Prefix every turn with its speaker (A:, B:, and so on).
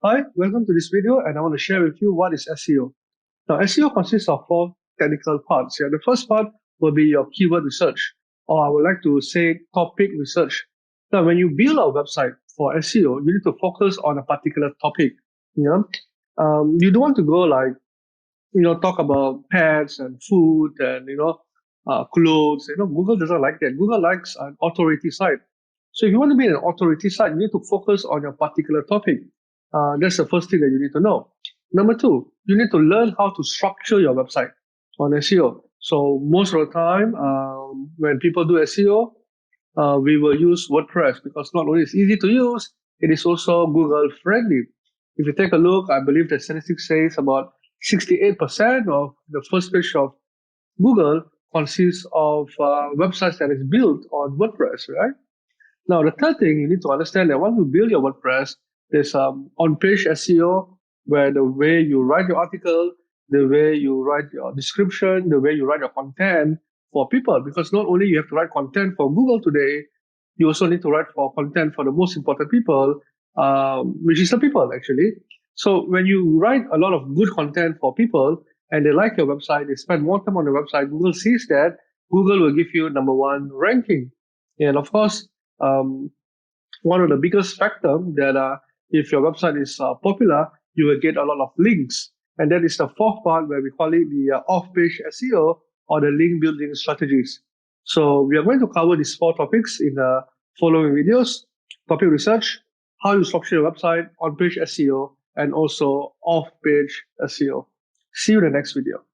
A: Hi, welcome to this video, and I want to share with you what is SEO. Now, SEO consists of four technical parts. Yeah, the first part will be your keyword research, or I would like to say topic research. Now, when you build a website for SEO, you need to focus on a particular topic. Yeah, you don't want to go like talk about pets and food and clothes. Google doesn't like that. Google likes an authority site. So if you want to be an authority site, you need to focus on your particular topic. That's the first thing that you need to know. Number two, you need to learn how to structure your website on SEO. So most of the time, when people do SEO, we will use WordPress because not only it's easy to use, it is also Google friendly. If you take a look, I believe the statistics says about 68% of the first page of Google consists of websites that is built on WordPress, right? Now, the third thing you need to understand that once you build your WordPress, there's on-page SEO, where the way you write your article, the way you write your description, the way you write your content for people. Because not only you have to write content for Google today, you also need to write for content for the most important people, which is the people actually. So when you write a lot of good content for people and they like your website, they spend more time on the website, Google sees that, Google will give you number one ranking. And of course, one of the biggest factor that if your website is popular, you will get a lot of links. And that is the fourth part where we call it the off-page SEO or the link building strategies. So we are going to cover these four topics in the following videos: topic research, how you structure your website, on-page SEO, and also off-page SEO. See you in the next video.